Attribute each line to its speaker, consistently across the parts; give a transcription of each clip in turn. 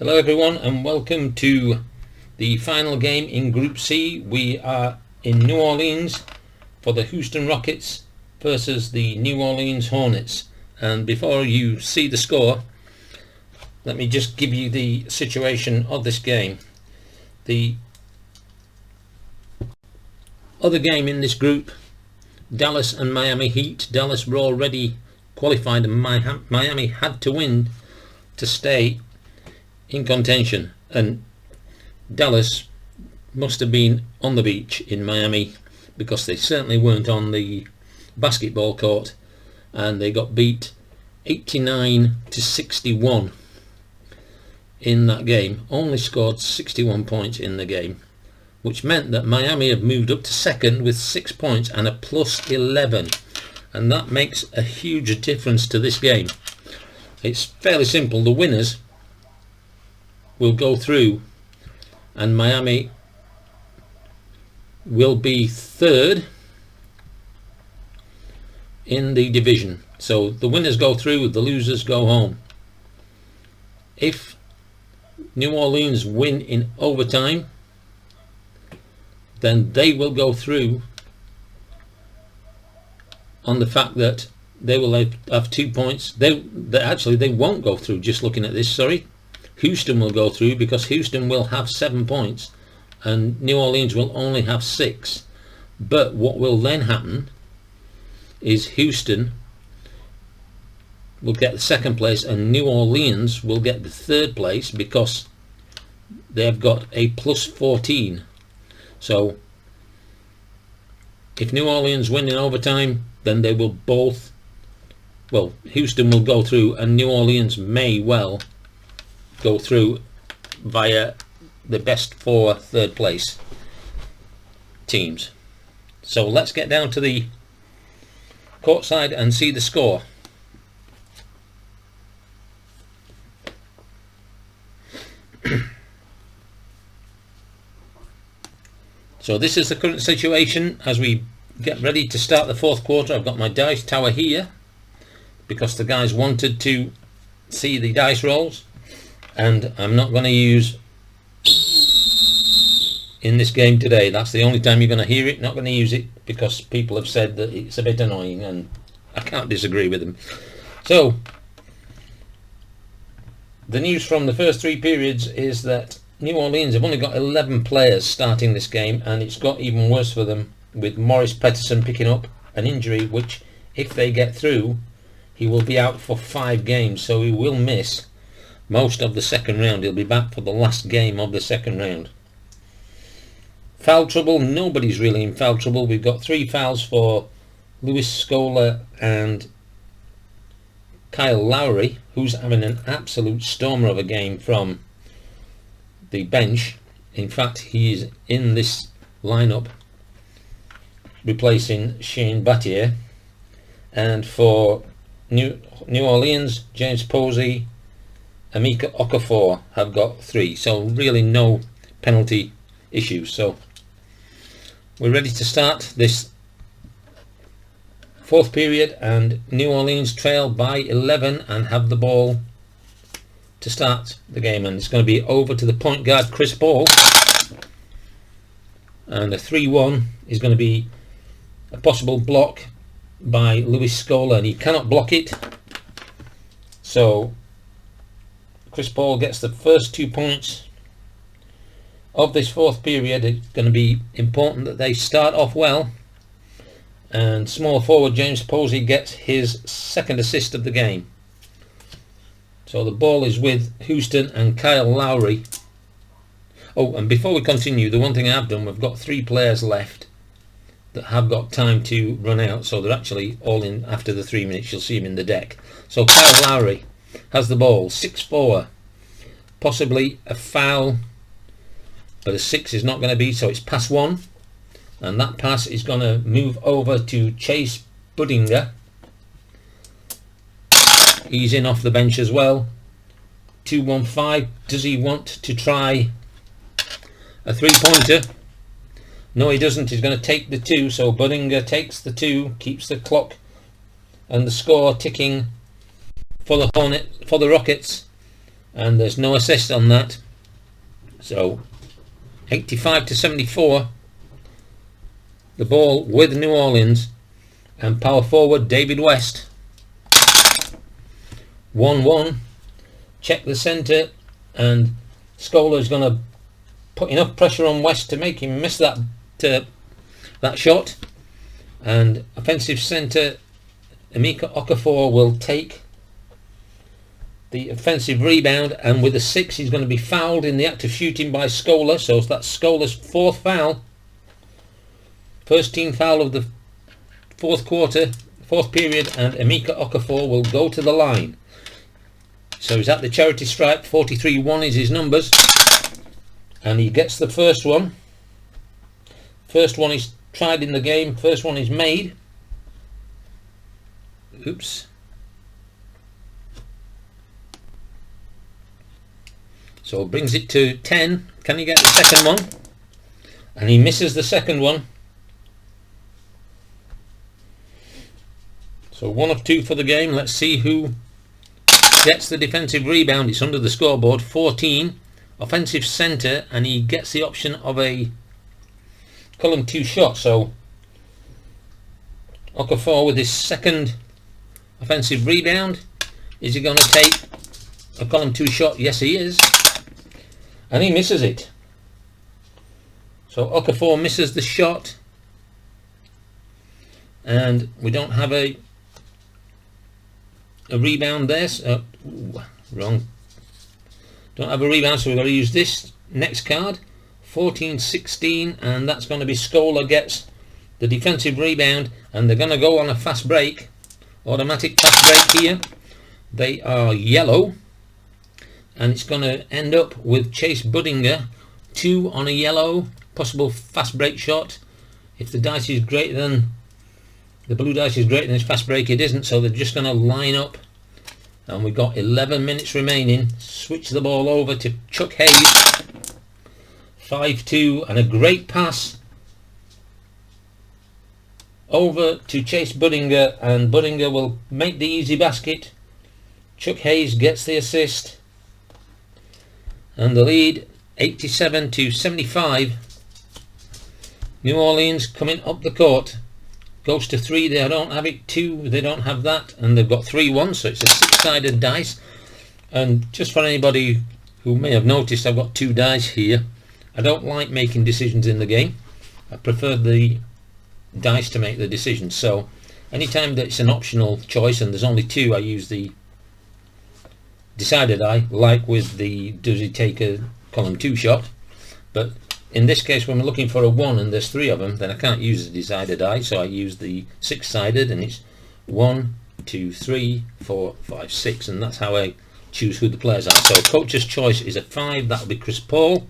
Speaker 1: Hello everyone and welcome to the final game in Group C. We are in New Orleans for the Houston Rockets versus the New Orleans Hornets. And before you see the score, let me just give you the situation of this game. The other game in this group, Dallas and Miami Heat. Dallas were already qualified and Miami had to win to stay in contention, and Dallas must have been on the beach in Miami because they certainly weren't on the basketball court, and they got beat 89-61 in that game. Only scored 61 points in the game, which meant that Miami have moved up to second with 6 points and a plus 11, and that makes a huge difference to this game. It's fairly simple. The winners will go through and Miami will be third in the division. So the winners go through, the losers go home. If New Orleans win in overtime, then they will go through on the fact that they will have 2 points. They won't go through, just looking at this, sorry. Houston will go through because Houston will have 7 points and New Orleans will only have 6. But what will then happen is Houston will get the second place and New Orleans will get the third place because they've got a plus 14. So if New Orleans win in overtime, then they will both, well, Houston will go through and New Orleans may well go through via the best 4 third place teams. So let's get down to the courtside and see the score. So this is the current situation as we get ready to start the fourth quarter. I've got my dice tower here because the guys wanted to see the dice rolls, and I'm not going to use in this game today. That's the only time you're going to hear it. Not going to use it because people have said that it's a bit annoying, and I can't disagree with them. So the news from the first 3 periods is that New Orleans have only got 11 players starting this game, and it's got even worse for them with Morris Peterson picking up an injury, which if they get through, he will be out for 5 games, so he will miss most of the second round. He'll be back for the last game of the second round. Foul trouble, nobody's really in foul trouble. We've got 3 fouls for Louis Scola and Kyle Lowry, who's having an absolute stormer of a game from the bench. In fact, he is in this lineup replacing Shane Battier. And for New Orleans, James Posey, Emeka Okafor have got 3, so really no penalty issues. So we're ready to start this fourth period, and New Orleans trail by 11 and have the ball to start the game, and it's going to be over to the point guard Chris Paul, and a 3-1 is going to be a possible block by Louis Scola, and he cannot block it. So Chris Paul gets the first 2 points of this fourth period. It's going to be important that they start off well, and small forward James Posey gets his second assist of the game. So the ball is with Houston and Kyle Lowry. Oh, and before we continue, the one thing I've done, we've got 3 players left that have got time to run out, so they're actually all in after the 3 minutes. You'll see him in the deck. So Kyle Lowry has the ball, 6'4", possibly a foul, but a 6 is not going to be, so it's pass 1, and that pass is going to move over to Chase Budinger. He's in off the bench as well. 2-1-5. Does he want to try a 3-pointer? No, he doesn't. He's going to take the 2, so Budinger takes the 2, keeps the clock and the score ticking for the Rockets. and there's no assist on that. So 85-74, the ball with New Orleans, and power forward David West. 1-1. Check the centre, and Scola is going to put enough pressure on West to make him miss that shot. And offensive centre Emeka Okafor will take the offensive rebound, and with a 6 he's going to be fouled in the act of shooting by Scola. So that's Scola's 4th foul, first team foul of the 4th quarter, 4th period, and Emeka Okafor will go to the line. So he's at the charity stripe. 43-1 is his numbers, and he gets the first one. First one is tried in the game, first one is made. Oops. So brings it to 10. Can he get the second one? And he misses the second one. So 1 of 2 for the game. Let's see who gets the defensive rebound. It's under the scoreboard. 14, offensive centre, and he gets the option of a column 2 shot. So Okafor with his second offensive rebound. Is he going to take a column 2 shot? Yes, he is, and he misses it. So Okafor misses the shot, and we don't have a rebound there. Wrong. Don't have a rebound, so we've got to use this next card. 14-16, and that's going to be Scola gets the defensive rebound, and they're going to go on a fast break, automatic fast break here. They are yellow, and it's going to end up with Chase Budinger 2 on a yellow, possible fast break shot. If the dice is greater than the blue dice is greater than his fast break, it isn't, so they're just going to line up. And we've got 11 minutes remaining. Switch the ball over to Chuck Hayes. 5-2, and a great pass over to Chase Budinger, and Budinger will make the easy basket. Chuck Hayes gets the assist, and the lead 87-75. New Orleans coming up the court. Goes to 3, they don't have it. 2, they don't have that, and they've got 3-1, so it's a 6-sided dice. And just for anybody who may have noticed, I've got 2 dice here. I don't like making decisions in the game. I prefer the dice to make the decisions. So anytime that it's an optional choice and there's only 2, I use the decider die, like with the does he take a column 2 shot. But in this case, when we're looking for a 1 and there's 3 of them, then I can't use the decider die, so I use the 6-sided, and it's 1, 2, 3, 4, 5, 6, and that's how I choose who the players are. So coach's choice is a 5, that'll be Chris Paul.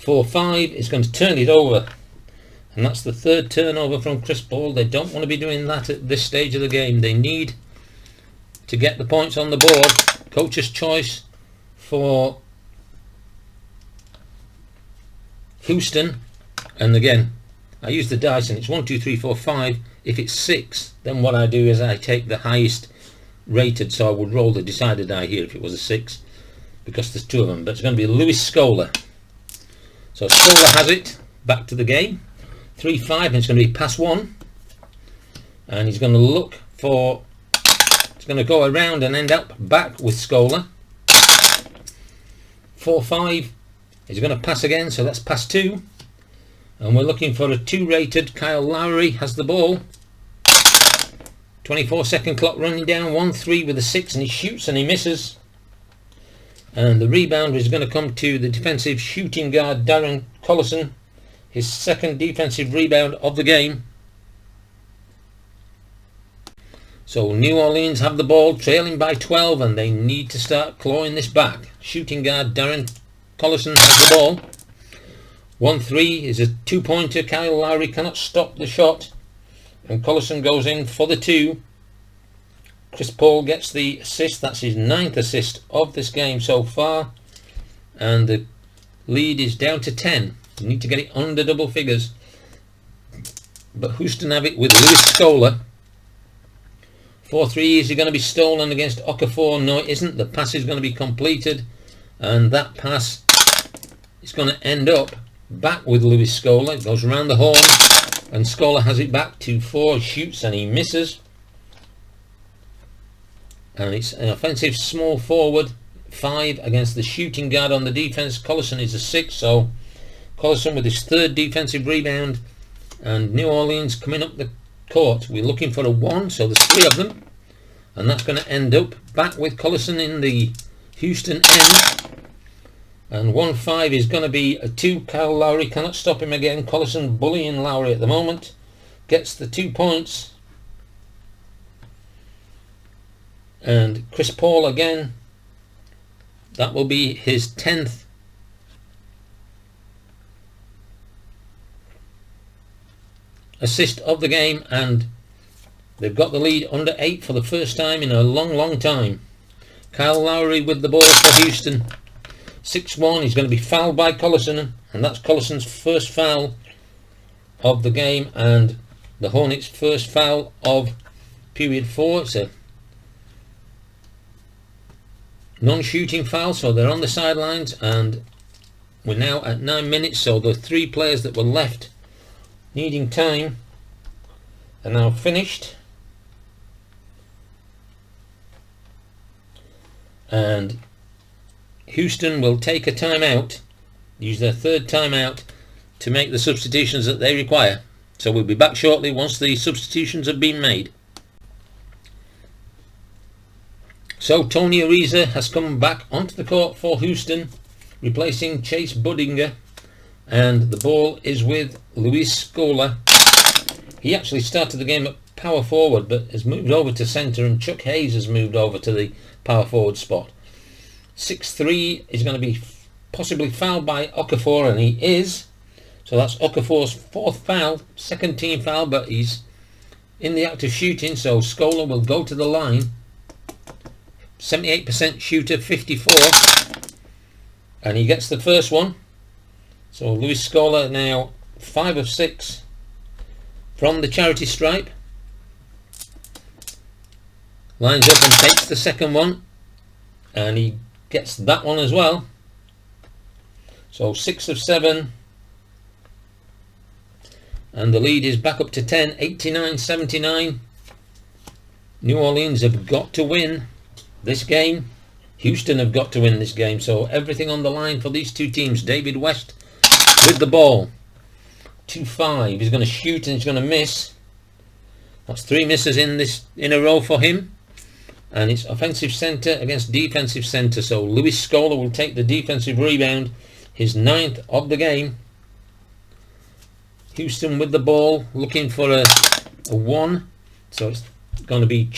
Speaker 1: 4-5 is going to turn it over, and that's the 3rd turnover from Chris Paul. They don't want to be doing that at this stage of the game. They need to get the points on the board. Coach's choice for Houston, and again I use the dice, and it's 1, 2, 3, 4, 5. If it's 6, then what I do is I take the highest rated, so I would roll the decider die here if it was a 6, because there's 2 of them. But it's going to be Louis Scola. So Scola has it, back to the game. 3-5, and it's going to be pass 1, and he's going to look for, it's going to go around and end up back with Scola. 4-5, he's going to pass again, so that's pass 2, and we're looking for a 2 rated. Kyle Lowry has the ball. 24-second clock running down. 1-3 with a 6, and he shoots and he misses, and the rebound is going to come to the defensive shooting guard Darren Collison, his 2nd defensive rebound of the game. So New Orleans have the ball, trailing by 12, and they need to start clawing this back. Shooting guard Darren Collison has the ball. 1-3 is a 2-pointer. Kyle Lowry cannot stop the shot, and Collison goes in for the 2. Chris Paul gets the assist. That's his 9th assist of this game so far, and the lead is down to 10. You need to get it under double figures, but Houston have it with Louis Scola. 4-3, is it going to be stolen against Okafor? No, it isn't. The pass is going to be completed, and that pass is going to end up back with Lewis Scola. It goes around the horn, and Scola has it back to 4, shoots and he misses. And it's an offensive small forward, 5 against the shooting guard on the defense. Collison is a 6, so Collison with his 3rd defensive rebound, and New Orleans coming up the court. We're looking for a 1, so there's 3 of them, and that's going to end up back with Collison in the Houston end. And 1-5 is going to be a 2. Kyle Lowry cannot stop him again. Collison bullying Lowry at the moment. Gets the 2 points. And Chris Paul again. That will be his 10th. Assist of the game, and they've got the lead under 8 for the first time in a long time. Kyle Lowry with the ball for Houston. 6-1, he's going to be fouled by Collison, and that's Collison's first foul of the game, and the Hornets' first foul of period 4. It's a non-shooting foul, so they're on the sidelines, and we're now at 9 minutes, so the 3 players that were left needing time are now finished. And Houston will take a timeout, use their 3rd timeout to make the substitutions that they require. So we'll be back shortly once the substitutions have been made. So Tony Ariza has come back onto the court for Houston, replacing Chase Budinger, and the ball is with Luis Scola. He actually started the game at power forward, but has moved over to centre, and Chuck Hayes has moved over to the power forward spot. 6-3 is going to be possibly fouled by Okafor, and he is. So that's Okafor's 4th foul, 2nd team foul, but he's in the act of shooting, so Scola will go to the line. 78% shooter, 54, and he gets the first one. So Luis Scola now 5 of 6 from the charity stripe. Lines up and takes the second one, and he gets that one as well. So 6 of 7, and the lead is back up to 10, 89-79. New Orleans have got to win this game. Houston have got to win this game, so everything on the line for these 2 teams. David West with the ball. 2-5, he's going to shoot and he's going to miss. That's 3 misses in a row for him. And it's offensive centre against defensive centre, so Luis Scola will take the defensive rebound, his 9th of the game. Houston with the ball, looking for a 1, so it's going to be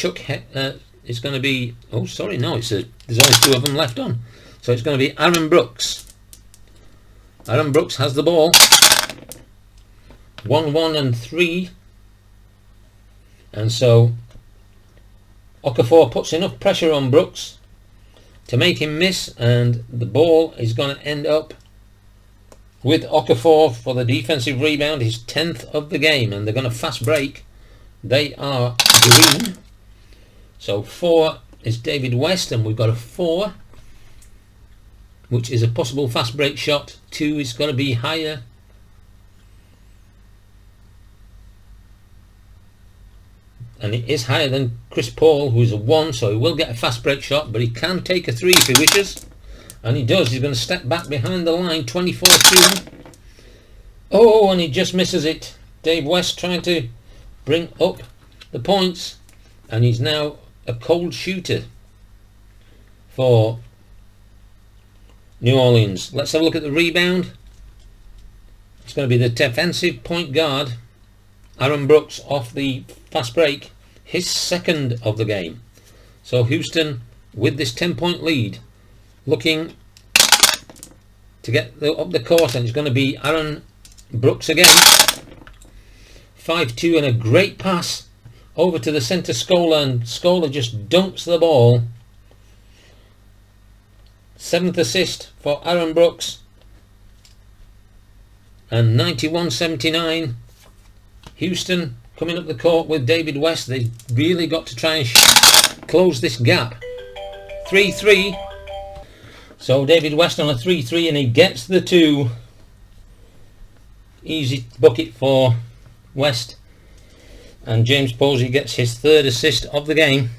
Speaker 1: it's going to be, oh sorry, no, there's only 2 of them left on, so it's going to be Aaron Brooks. Aaron Brooks has the ball. 1-1 and 3, and so Okafor puts enough pressure on Brooks to make him miss, and the ball is going to end up with Okafor for the defensive rebound, his 10th of the game, and they're going to fast break. They are green. So 4 is David West, and we've got a 4, which is a possible fast break shot. 2 is going to be higher. And it is higher than Chris Paul, who is a 1, so he will get a fast break shot, but he can take a 3 if he wishes. And he does. He's going to step back behind the line, 24-2. Oh, and he just misses it. Dave West trying to bring up the points, and he's now a cold shooter for New Orleans. Let's have a look at the rebound. It's going to be the defensive point guard, Aaron Brooks, off the fast break, his 2nd of the game. So Houston with this 10-point lead, looking to get up the court, and it's going to be Aaron Brooks again. 5-2, and a great pass over to the centre Scola, and Scola just dunks the ball. 7th assist for Aaron Brooks, and 91-79. Houston coming up the court with David West. They've really got to try and close this gap. 3-3. So David West on a 3-3 and he gets the 2. Easy bucket for West. And James Posey gets his 3rd assist of the game.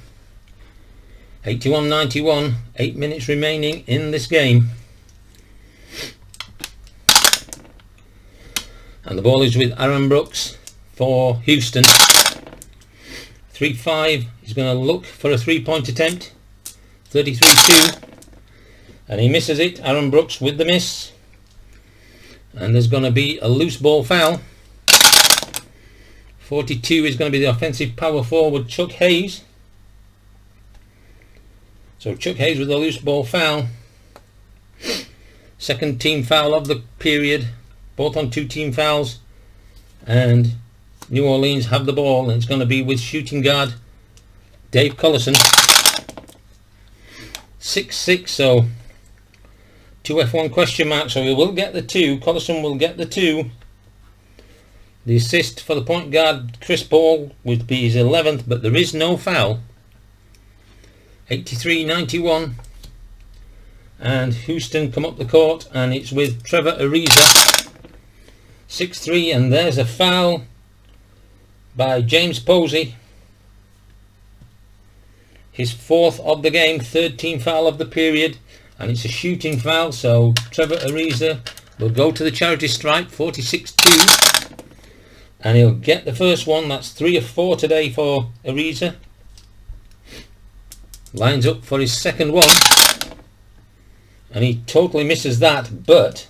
Speaker 1: 81-91, 8 minutes remaining in this game. And the ball is with Aaron Brooks for Houston. 3-5, he's going to look for a 3-point attempt. 33-2. And he misses it, Aaron Brooks with the miss. And there's going to be a loose ball foul. 42 is going to be the offensive power forward Chuck Hayes. So Chuck Hayes with a loose ball foul. 2nd team foul of the period. Both on 2 team fouls. And New Orleans have the ball, and it's going to be with shooting guard Dave Collison. 6-6, so 2F1 question mark, so he will get the 2. Collison will get the 2. The assist for the point guard Chris Paul would be his 11th, but there is no foul. 83-91, and Houston come up the court, and it's with Trevor Ariza. 6-3, and there's a foul by James Posey. His 4th of the game, 3rd team foul of the period, and it's a shooting foul, so Trevor Ariza will go to the charity stripe. 46-2, and he'll get the first one. That's 3 of 4 today for Ariza. Lines up for his 2nd one, and he totally misses that, but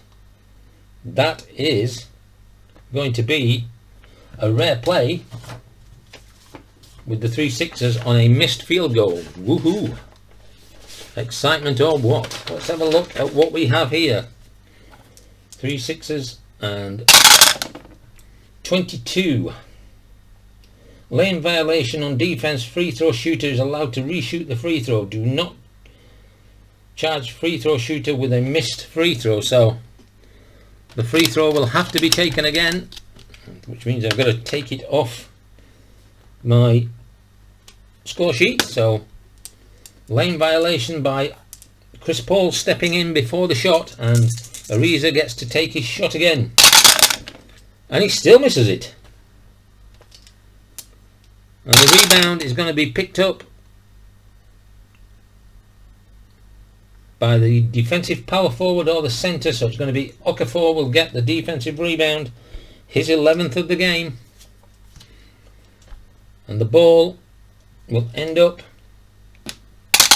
Speaker 1: that is going to be a rare play with the 3 Sixers on a missed field goal. Woohoo! Excitement or what? Let's have a look at what we have here. 3 Sixers and 22. Lane violation on defense. Free throw shooter is allowed to reshoot the free throw. Do not charge free throw shooter with a missed free throw. So the free throw will have to be taken again, which means I've got to take it off my score sheet. So lane violation by Chris Paul stepping in before the shot, and Ariza gets to take his shot again, and he still misses it. And the rebound is going to be picked up by the defensive power forward or the centre, so it's going to be Okafor will get the defensive rebound, his 11th of the game, and the ball will end up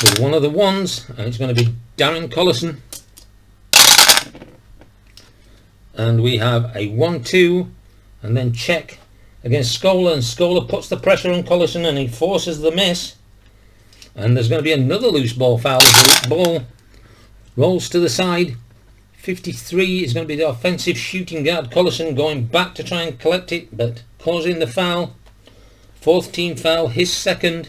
Speaker 1: with one of the ones, and it's going to be Darren Collison, and we have a 1-2 and then check against Scola, and Scola puts the pressure on Collison and he forces the miss, and there's going to be another loose ball foul as the ball rolls to the side. 53 is going to be the offensive shooting guard Collison going back to try and collect it, but causing the foul. 4th team foul, his 2nd,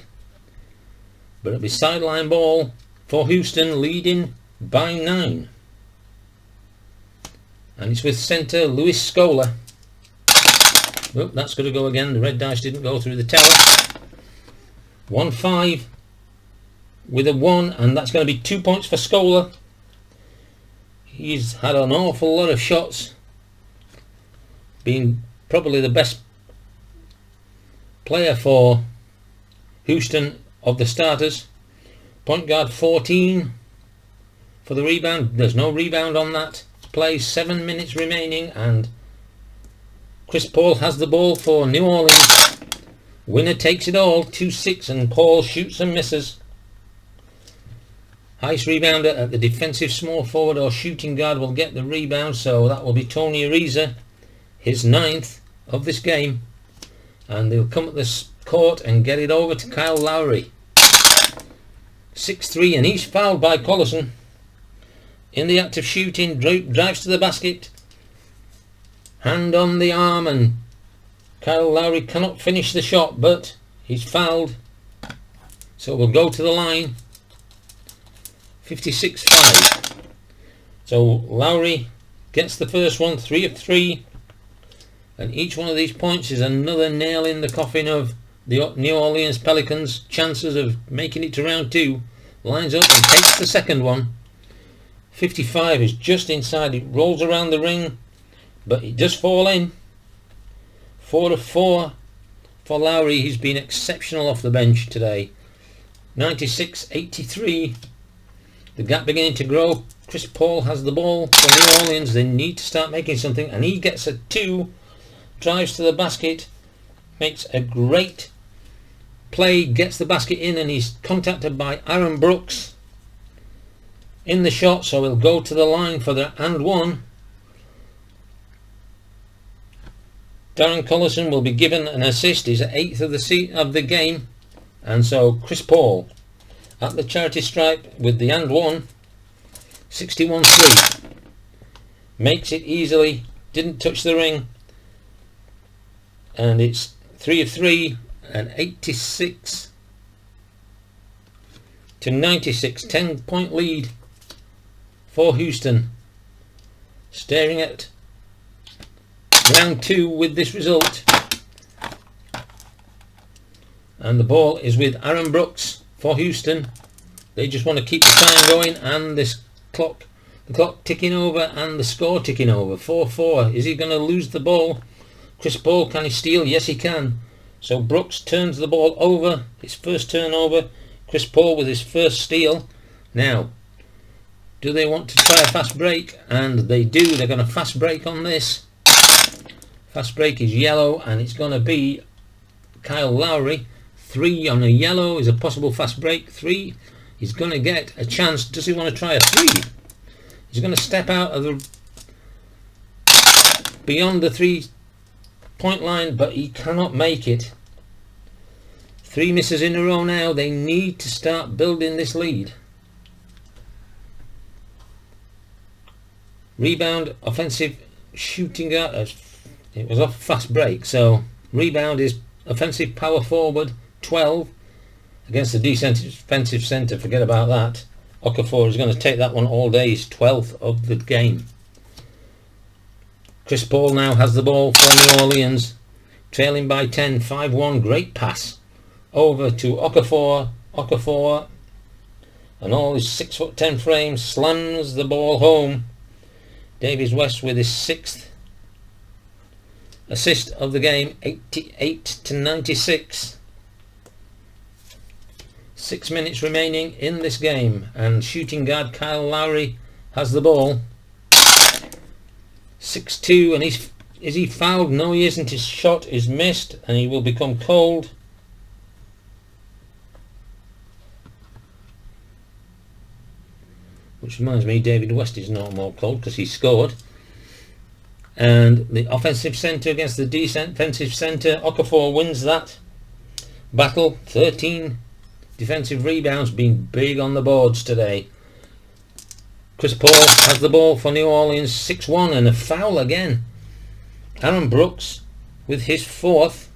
Speaker 1: but it'll be sideline ball for Houston, leading by 9, and it's with centre Luis Scola. Oh, that's going to go again. The red dice didn't go through the tower. 1-5 with a 1, and that's going to be 2 points for Scola. He's had an awful lot of shots, being probably the best player for Houston of the starters. Point guard 14 for the rebound. There's no rebound on that play. 7 minutes remaining, and Chris Paul has the ball for New Orleans. Winner takes it all. 2-6, and Paul shoots and misses. Highest rebounder at the defensive small forward or shooting guard will get the rebound, so that will be Tony Ariza, his 9th of this game, and they'll come at this court and get it over to Kyle Lowry. 6-3, and he's fouled by Collison. In the act of shooting, drives to the basket, hand on the arm, and Kyle Lowry cannot finish the shot, but he's fouled, so we'll go to the line. 56-5. So Lowry gets the first one, 3 of 3. And each one of these points is another nail in the coffin of the New Orleans Pelicans' chances of making it to round 2. Lines up and takes the second one. 55 is just inside. It rolls around the ring, but it does fall in. 4 of 4 for Lowry. He's been exceptional off the bench today. 96-83. The gap beginning to grow. Chris Paul has the ball for New Orleans. They need to start making something, and he gets a 2. Drives to the basket, makes a great play, gets the basket in, and he's contacted by Aaron Brooks in the shot, so he'll go to the line for the and one. Darren Collison will be given an assist. He's at 8th of the game, and so Chris Paul at the charity stripe with the and one. 61-3. Makes it easily, didn't touch the ring, and it's 3 of 3 and 86-96. 10-point lead for Houston. Staring at round 2 with this result, and the ball is with Aaron Brooks for Houston. They just want to keep the time going, and the clock ticking over, and the score ticking over. 4-4. Is he going to lose the ball? Chris Paul, can he steal? Yes, he can. So Brooks turns the ball over, his first turnover. Chris Paul with his first steal. Now, do they want to try a fast break? And they do. They're going to fast break on this. Fast break is yellow, and it's going to be Kyle Lowry. 3 on a yellow is a possible fast break. 3. He's going to get a chance. Does he want to try a 3? He's going to step out of the beyond the 3-point line, but he cannot make it. 3 misses in a row now. They need to start building this lead. Rebound, offensive shooting guard. It was off fast break, so rebound is offensive power forward 12 against the defensive centre. Forget about that. Okafor is going to take that one all day. He's 12th of the game. Chris Paul now has the ball for New Orleans, trailing by 10, 5-1. Great pass over to Okafor. Okafor and all his 6'10" frame slams the ball home. Davis West with his 6th assist of the game. 88-96. 6 minutes remaining in this game, and shooting guard Kyle Lowry has the ball. 6-2, and is he fouled? No, he isn't. His shot is missed, and he will become cold. Which reminds me, David West is no more cold because he scored. And the offensive centre against the defensive centre, Okafor wins that battle. 13 defensive rebounds, being big on the boards today. Chris Paul has the ball for New Orleans. 6-1, and a foul again. Aaron Brooks with his 4th,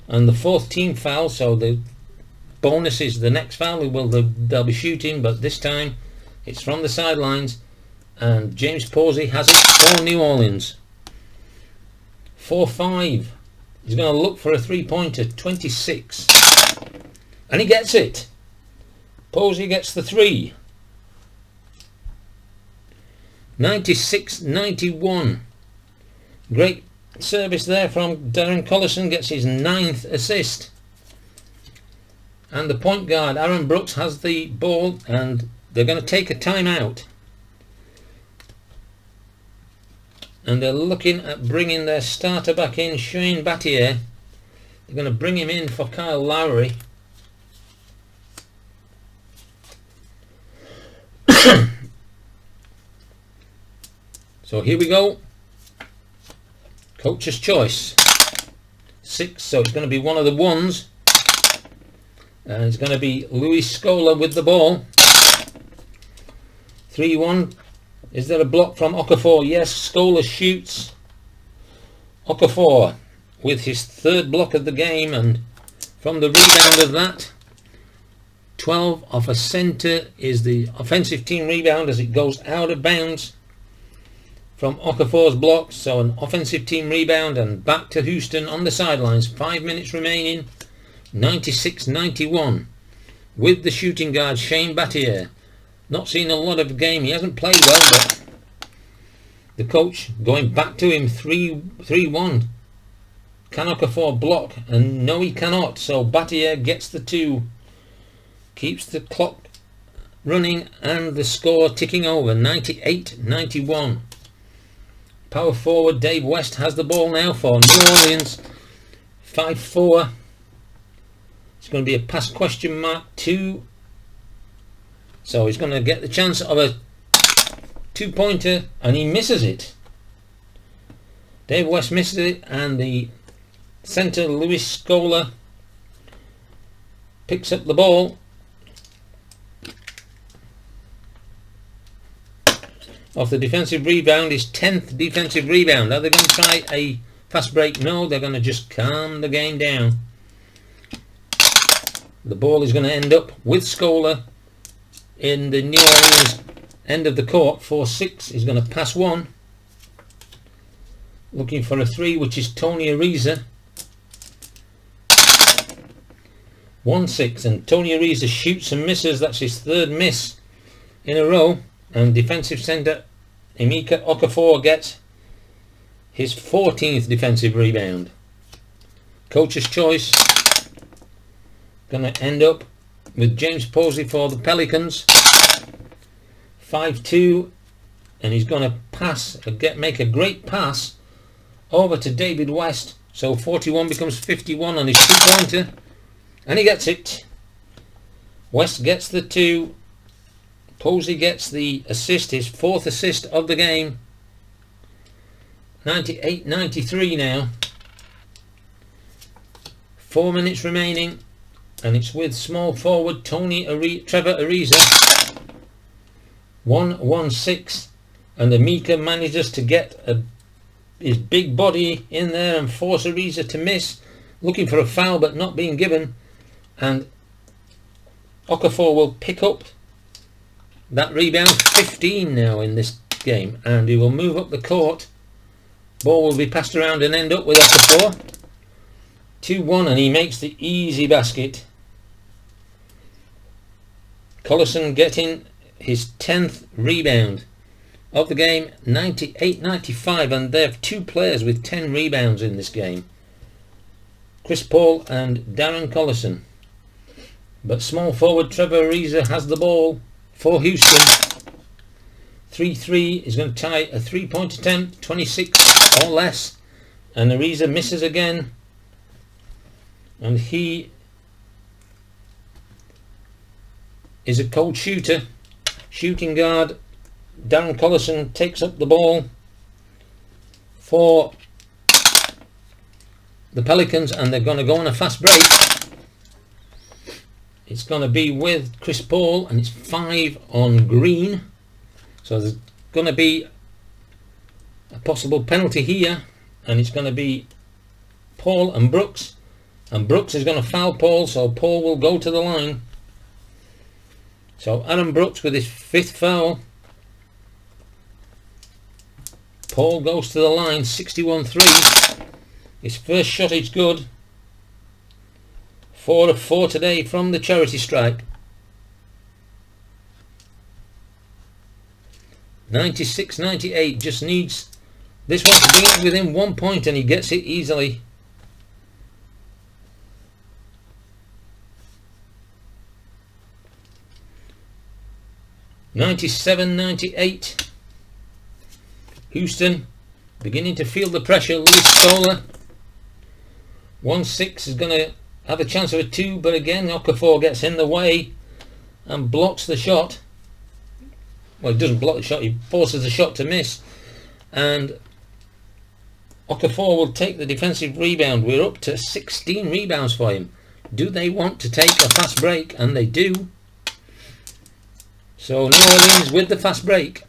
Speaker 1: and the 4th team foul, so the bonus is the next foul. They'll be shooting, but this time it's from the sidelines, and James Posey has it for New Orleans. 4-5. He's going to look for a 3-pointer. 26, and he gets it. Posey gets the 3. 96-91. Great service there from Darren Collison. Gets his 9th assist. And the point guard Aaron Brooks has the ball, and they're going to take a timeout. And they're looking at bringing their starter back in, Shane Battier. They're going to bring him in for Kyle Lowry. So here we go. Coach's choice. 6, so it's going to be one of the ones. And it's going to be Luis Scola with the ball. 3-1. Is there a block from Okafor? Yes, Scola shoots. Okafor with his 3rd block of the game, and from the rebound of that, 12 off a centre is the offensive team rebound as it goes out of bounds from Okafor's block. So an offensive team rebound and back to Houston on the sidelines. 5 minutes remaining. 96-91 with the shooting guard Shane Battier. Not seen a lot of the game. He hasn't played well, but the coach going back to him. 3-1. Can Okafor block? And no, he cannot. So Battier gets the 2. Keeps the clock running and the score ticking over. 98-91. Power forward Dave West has the ball now for New Orleans. 5-4. It's going to be a pass question mark 2. So he's going to get the chance of a 2-pointer and he misses it. Dave West misses it, and the centre Luis Scola picks up the ball. Off the defensive rebound, his 10th defensive rebound. Are they going to try a fast break? No, they're going to just calm the game down. The ball is going to end up with Scola in the New Orleans end of the court. 4-6. He's going to pass one. Looking for a 3, which is Tony Ariza. 1-6, and Tony Ariza shoots and misses. That's his 3rd miss in a row. And defensive centre Emeka Okafor gets his 14th defensive rebound. Coach's choice going to end up with James Posey for the Pelicans. 5-2, and he's going to pass, make a great pass over to David West. So 41 becomes 51 on his 2-pointer, and he gets it. West gets the 2. Posey gets the assist, his 4th assist of the game. 98-93 now. 4 minutes remaining, and it's with small forward Trevor Ariza. 1-1-6, and Emeka manages to get his big body in there and force Ariza to miss. Looking for a foul but not being given, and Okafor will pick up that rebound. 15 now in this game, and he will move up the court. Ball will be passed around and end up with Okafor. 2-1, and he makes the easy basket. Collison getting his 10th rebound of the game. 98-95, and they have 2 players with 10 rebounds in this game. Chris Paul and Darren Collison. But small forward Trevor Ariza has the ball for Houston. 3-3 is going to tie a 3-point attempt, 26 or less, and Ariza misses again, and he is a cold shooter. Shooting guard Darren Collison takes up the ball for the Pelicans, and they're going to go on a fast break. It's going to be with Chris Paul, and it's 5 on Green. So there's going to be a possible penalty here, and it's going to be Paul and Brooks. And Brooks is going to foul Paul, so Paul will go to the line. So Aaron Brooks with his 5th foul. Paul goes to the line, 61-3. His first shot is good. 4 of 4 today from the charity strike. 96-98, just needs this one to be within 1 point, and he gets it easily. (97-98). Houston beginning to feel the pressure. Luis Scola. 1-6 is going to have a chance of a 2, but again Okafor gets in the way and blocks the shot. Well, he doesn't block the shot, he forces the shot to miss, and Okafor will take the defensive rebound. We're up to 16 rebounds for him. Do they want to take a fast break? And they do. So New Orleans with the fast break.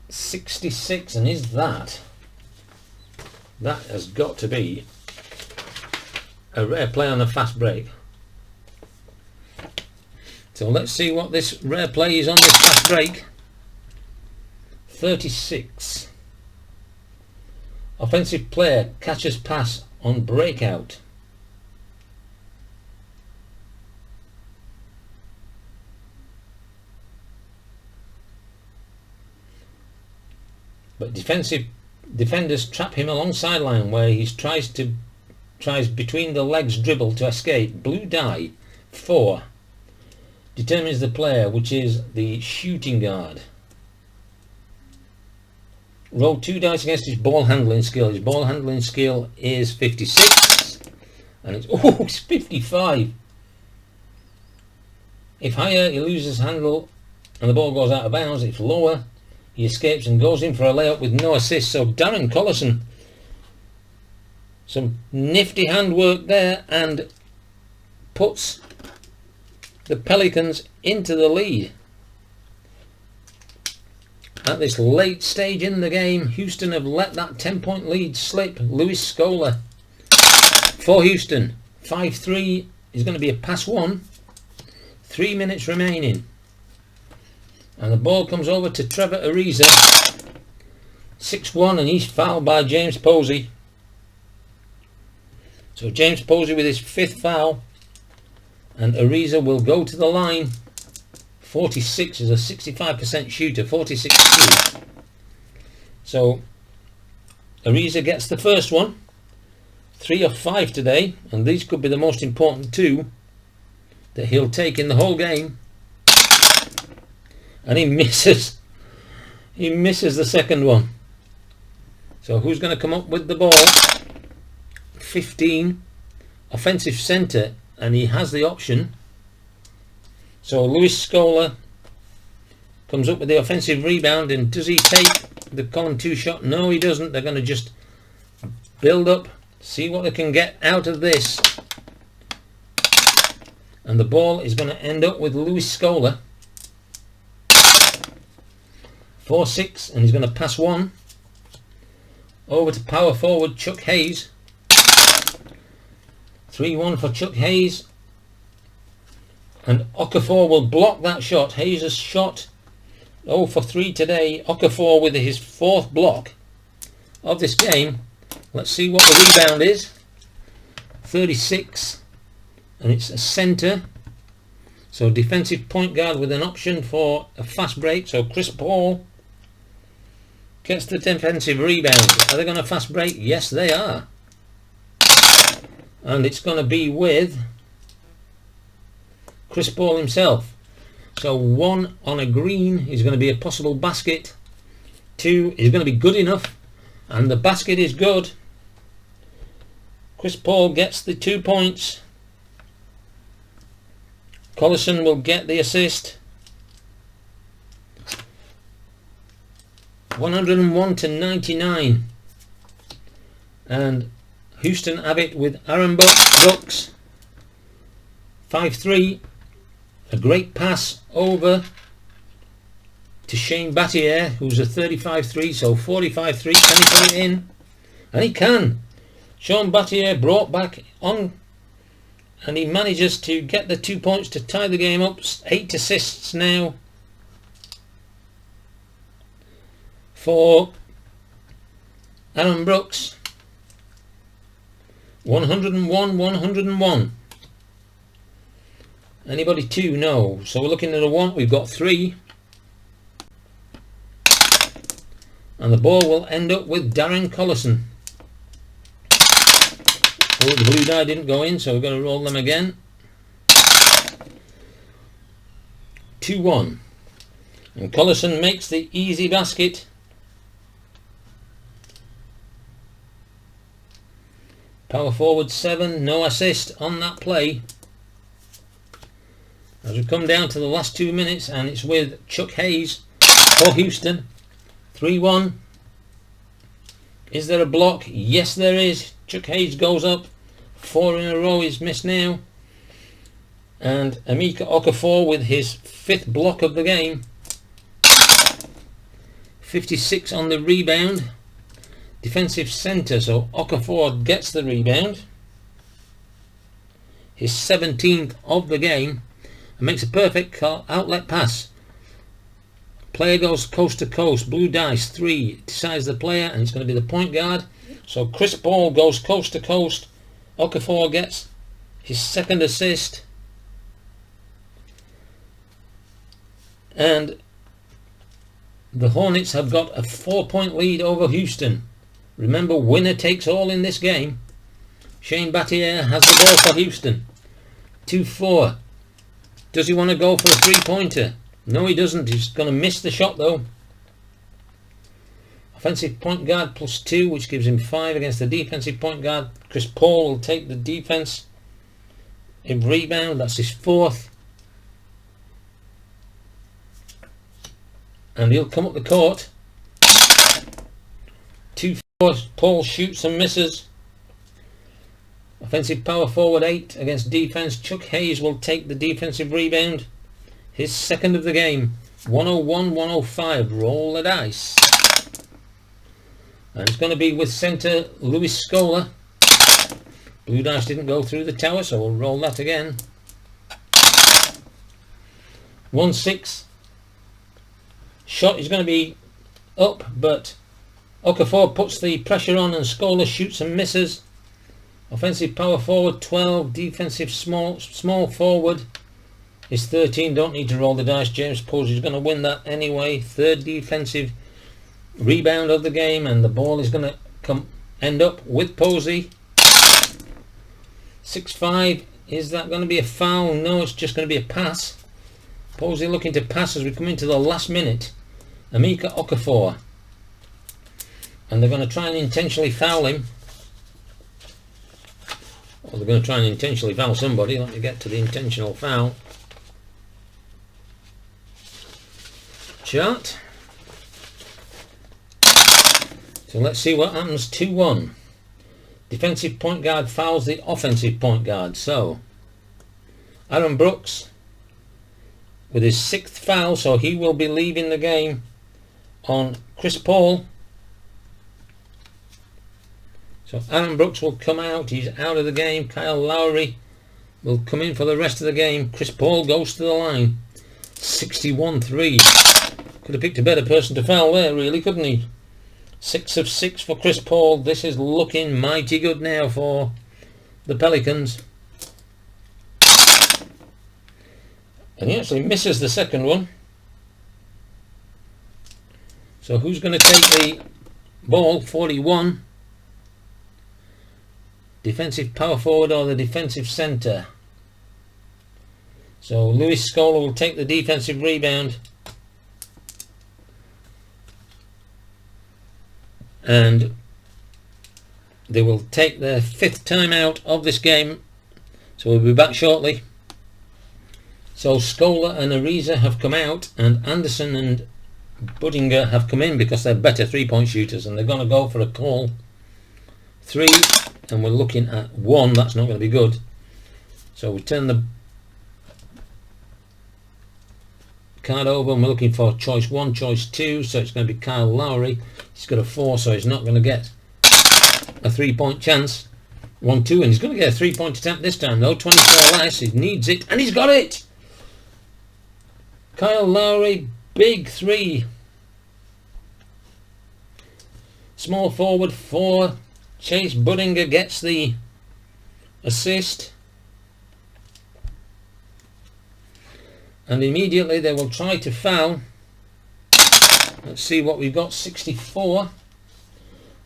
Speaker 1: 66, and is that has got to be a rare play on a fast break. So let's see what this rare play is on this fast break. 36. Offensive player catches pass on breakout. But defenders trap him along sideline where he tries between the legs dribble to escape. Blue die 4 determines the player, which is the shooting guard. Roll 2 dice against his ball handling skill. His ball handling skill is 56 and it's 55. If higher, he loses handle and the ball goes out of bounds. If lower, he escapes and goes in for a layup with no assist. So Darren Collison, some nifty handwork there, and puts the Pelicans into the lead. At this late stage in the game, Houston have let that 10-point lead slip. Louis Scola for Houston. 5-3 is going to be a pass 1. 3 minutes remaining. And the ball comes over to Trevor Ariza. 6-1, and he's fouled by James Posey. So James Posey with his 5th foul. And Ariza will go to the line. 46 is a 65% shooter. 46 shoot. So Ariza gets the first one. 3 of 5 today. And these could be the most important 2 that he'll take in the whole game. And he misses. He misses the second one. So who's going to come up with the ball? 15. Offensive centre. And he has the option. So Louis Scola comes up with the offensive rebound. And does he take the column 2 shot? No, he doesn't. They're going to just build up. See what they can get out of this. And the ball is going to end up with Louis Scola. 4-6, and he's going to pass 1 over to power forward Chuck Hayes. 3-1 for Chuck Hayes, and Okafor will block that shot. Hayes has shot 0 for 3 today. Okafor with his 4th block of this game. Let's see what the rebound is. 36, and it's a centre. So defensive point guard with an option for a fast break. So Chris Paul gets the defensive rebound. Are they going to fast break? Yes, they are. And it's going to be with Chris Paul himself. So 1 on a green is going to be a possible basket. 2 is going to be good enough. And the basket is good. Chris Paul gets the 2 points. Collison will get the assist. 101-99, and Houston have it with Aaron Brooks. 5-3, a great pass over to Shane Battier, who's a 35-3, so 45-3. Can he put it in? And he can. Sean Battier brought back on, and he manages to get the 2 points to tie the game up. 8 assists now for Aaron Brooks. 101-101. Anybody 2? No. So we're looking at a 1. We've got 3. And the ball will end up with Darren Collison. Oh, the blue die didn't go in, so we're going to roll them again. 2-1. And Collison makes the easy basket. Power forward 7, no assist on that play. As we come down to the last 2 minutes, and it's with Chuck Hayes for Houston. 3-1. Is there a block? Yes, there is. Chuck Hayes goes up. 4 in a row is missed now. And Emeka Okafor with his 5th block of the game. 56 on the rebound. Defensive centre, so Okafor gets the rebound. His 17th of the game. And makes a perfect outlet pass Player goes coast to coast. Blue dice 3 decides the player, and it's going to be the point guard. So Chris Paul goes coast to coast. Okafor gets his second assist, and the Hornets have got a 4-point lead over Houston. Remember, winner takes all in this game. Shane Battier has the ball for Houston. 2-4. Does he want to go for a three-pointer? No, he doesn't. He's going to miss the shot though. Offensive point guard +2, which gives him 5 against the defensive point guard. Chris Paul will take the defense in rebound. That's his 4th. And he'll come up the court. 2-4. Paul shoots and misses. Offensive power forward 8 against defense. Chuck Hayes will take the defensive rebound. His 2nd of the game. 101-105. Roll the dice. And it's going to be with centre Louis Scola. Blue dice didn't go through the tower, so we'll roll that again. 1-6. Shot is going to be up, but Okafor puts the pressure on and Scola shoots and misses. Offensive power forward 12, defensive small forward is 13. Don't need to roll the dice. James Posey is going to win that anyway. 3rd defensive rebound of the game, and the ball is going to end up with Posey. 6-5. Is that going to be a foul? No, it's just going to be a pass. Posey looking to pass as we come into the last minute. Emeka Okafor, and they're going to try and intentionally foul him. Or they're going to try and intentionally foul somebody. Let me get to the intentional foul chart. So let's see what happens. 2-1. Defensive point guard fouls the offensive point guard. So Aaron Brooks with his 6th foul, so he will be leaving the game on Chris Paul. So Aaron Brooks will come out. He's out of the game. Kyle Lowry will come in for the rest of the game. Chris Paul goes to the line. 61-3. Could have picked a better person to foul there, really, couldn't he? 6 of 6 for Chris Paul. This is looking mighty good now for the Pelicans. And he actually misses the second one. So who's going to take the ball? 41. Defensive power forward or the defensive centre? So Louis Scola will take the defensive rebound. And they will take their 5th timeout of this game. So we'll be back shortly. So Scola and Ariza have come out, and Anderson and Budinger have come in because they're better 3-point shooters, and they're going to go for a call 3, and we're looking at 1. That's not going to be good. So we turn the card over, and we're looking for choice 1, choice 2. So it's going to be Kyle Lowry. He's got a 4, so he's not going to get a 3-point chance. 1-2, and he's going to get a 3-point attempt this time though. 24 less. He needs it, and he's got it. Kyle Lowry, big 3. Small forward 4. Chase Budinger gets the assist. And immediately they will try to foul. Let's see what we've got. 64.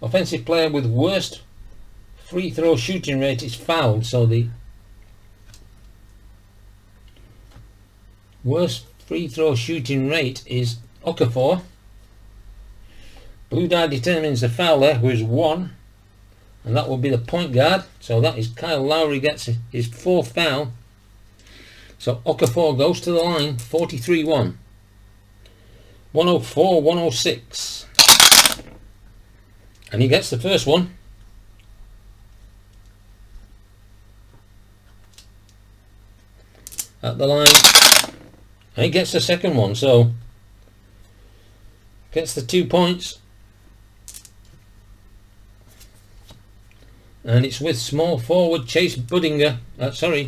Speaker 1: Offensive player with worst free throw shooting rate is fouled. So the worst free throw shooting rate is Okafor. Blue die determines the fouler, who is 1, and that will be the point guard. So that is Kyle Lowry gets his 4th foul. So Okafor goes to the line. 43-1. 104-106. And he gets the first one. At the line. And he gets the second one, so gets the 2 points. And it's with small forward Chase Budinger.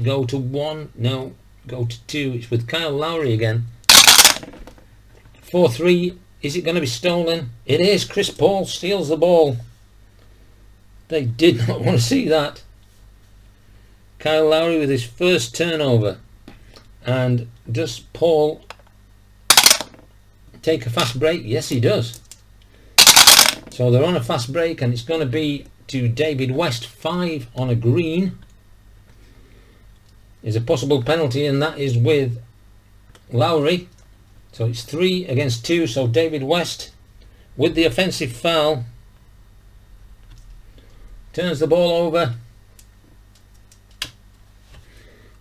Speaker 1: Go to 1. No, go to 2. It's with Kyle Lowry again. 4-3. Is it going to be stolen? It is. Chris Paul steals the ball. They did not want to see that. Kyle Lowry with his first turnover. And does Paul take a fast break? Yes, he does. So they're on a fast break, and it's going to be to David West. 5 on a green is a possible penalty, and that is with Lowry. So it's 3 against 2. So David West with the offensive foul turns the ball over.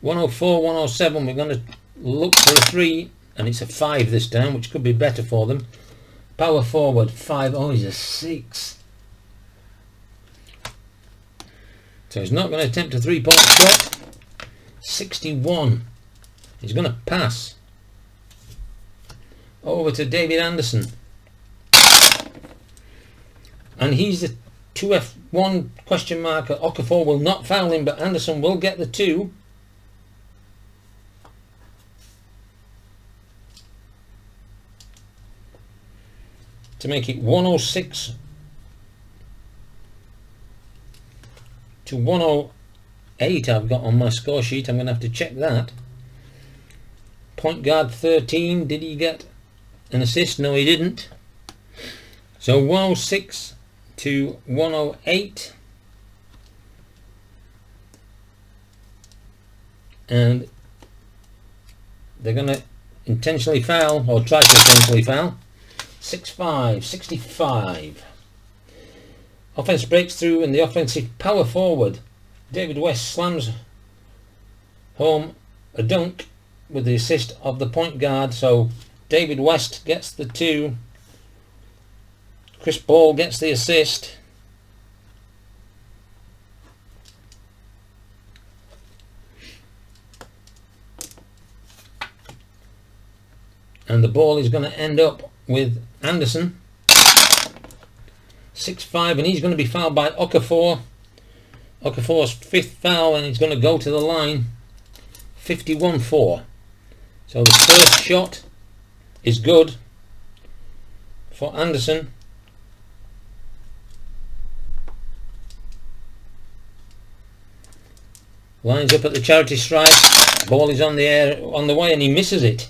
Speaker 1: 104, 107. We're going to look for a 3, and it's a 5 this time, which could be better for them. Power forward 5. Oh, he's a 6. So he's not going to attempt a 3-point shot. 61. He's going to pass over to David Anderson, and he's the 2F1 question mark. Okafor will not foul him, but Anderson will get the 2. To make it 106 to 108 I've got on my score sheet. I'm going to have to check that. Point guard 13, did he get an assist? No, he didn't. So 106 to 108. And they're going to intentionally foul, or try to intentionally foul. 6-5, 65. Offense breaks through, and the offensive power forward David West slams home a dunk with the assist of the point guard. So David West gets the 2. Chris Paul gets the assist. And the ball is going to end up with Anderson. 6-5, and he's going to be fouled by Okafor. Okafor's 5th foul, and he's going to go to the line. 51-4. So the first shot is good for Anderson. Lines up at the charity stripe. Ball is on the air, on the way, and he misses it.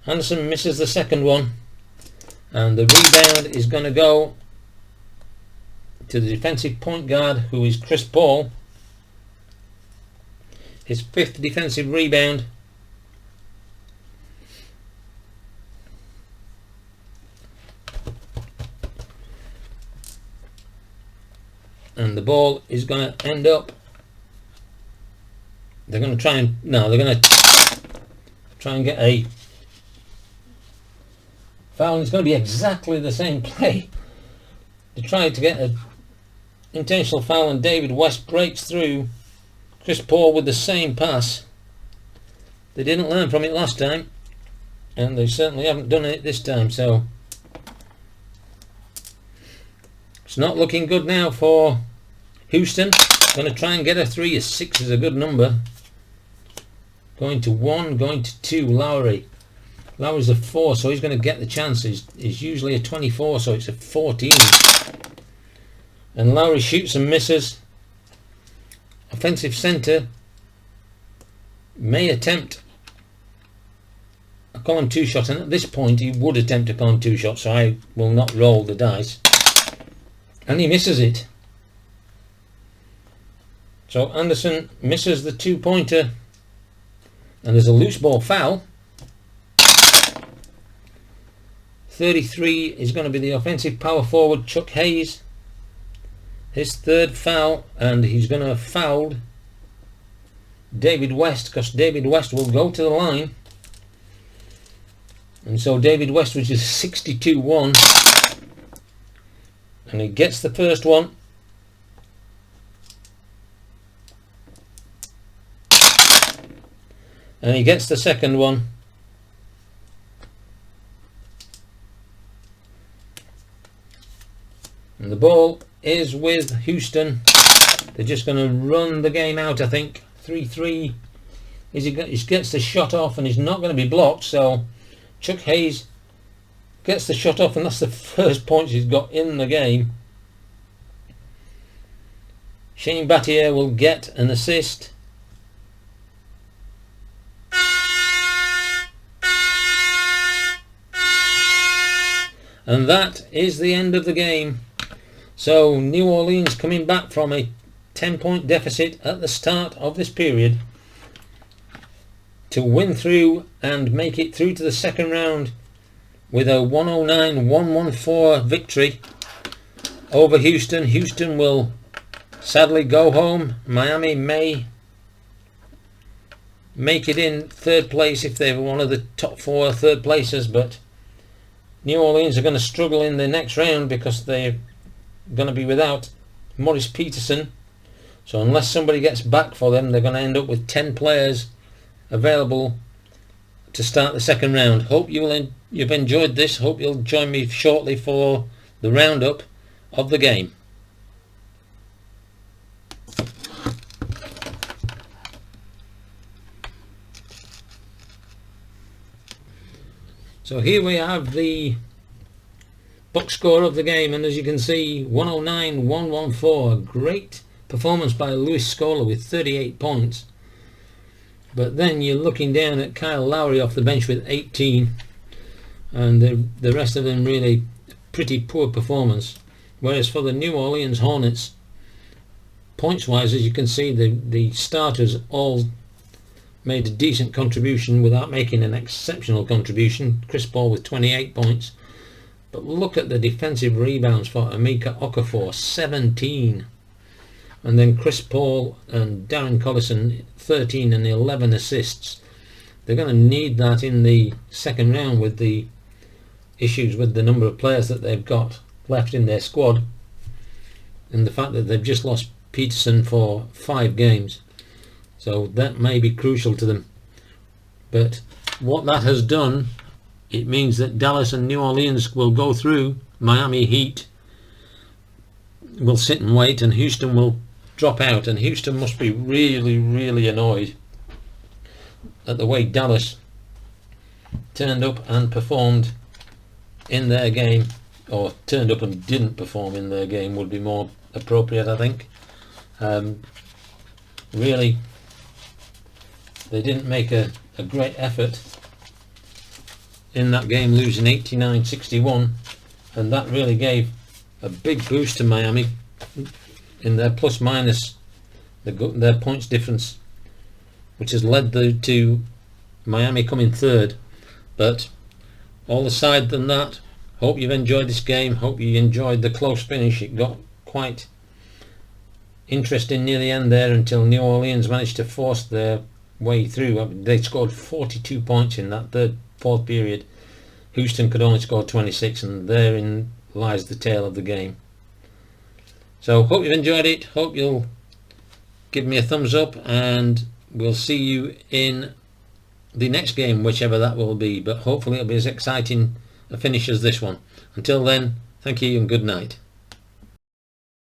Speaker 1: Anderson misses the second one, and the rebound is going to go to the defensive point guard, who is Chris Paul. His 5th defensive rebound. And the ball is going to end up, they're going to try and, no, they're going to try and get a foul. It's going to be exactly the same play. They tried to get an intentional foul, and David West breaks through. Chris Paul with the same pass. They didn't learn from it last time, and they certainly haven't done it this time, so it's not looking good now for Houston. Going to try and get a 3. A 6 is a good number. Going to 1, going to 2. Lowry's a 4, so he's going to get the chance. He's usually a 24, so it's a 14. And Lowry shoots and misses. Offensive centre may attempt a column 2 shot, and at this point he would attempt a column 2 shot, so I will not roll the dice. And he misses it. So Anderson misses the 2-pointer, and there's a loose ball foul. 33 is going to be the offensive power forward Chuck Hayes. His 3rd foul, and he's going to have fouled David West, because David West will go to the line. And so David West, which is 62-1, and he gets the first one. And he gets the second one. And the ball is with Houston. They're just going to run the game out, I think. 3-3. He gets the shot off, and he's not going to be blocked. So Chuck Hayes gets the shot off, and that's the first point he's got in the game. Shane Battier will get an assist. And that is the end of the game. So New Orleans coming back from a 10-point deficit at the start of this period to win through and make it through to the second round with a 109-114 victory over Houston. Houston will sadly go home. Miami may make it in third place if they were one of the top 4 third placers, but New Orleans are going to struggle in the next round because they're going to be without Morris Peterson. So unless somebody gets back for them, they're going to end up with 10 players available to start the second round. Hope you've enjoyed this. Hope you'll join me shortly for the roundup of the game. So here we have the box score of the game, and as you can see, 109-114. Great performance by Louis Scola with 38 points. But then you're looking down at Kyle Lowry off the bench with 18, and the rest of them really pretty poor performance. Whereas for the New Orleans Hornets, points wise, as you can see, the starters all made a decent contribution without making an exceptional contribution. Chris Paul with 28 points. But look at the defensive rebounds for Emeka Okafor, 17. And then Chris Paul and Darren Collison, 13 and 11 assists. They're going to need that in the second round with the issues with the number of players that they've got left in their squad, and the fact that they've just lost Peterson for 5 games. So that may be crucial to them. But what that has done, it means that Dallas and New Orleans will go through. Miami Heat will sit and wait, and Houston will drop out. And Houston must be really, really annoyed at the way Dallas turned up and performed in their game, or turned up and didn't perform in their game would be more appropriate, I think. Really, they didn't make a great effort in that game, losing 89-61, and that really gave a big boost to Miami in their plus minus, their points difference, which has led to Miami coming third. But all aside than that, hope you've enjoyed this game. Hope you enjoyed the close finish. It got quite interesting near the end there until New Orleans managed to force their way through. I mean, they scored 42 points in that fourth period. Houston could only score 26, and therein lies the tale of the game. So hope you've enjoyed it. Hope you'll give me a thumbs up, and we'll see you in the next game, whichever that will be, but hopefully it'll be as exciting a finish as this one. Until then, thank you and good night.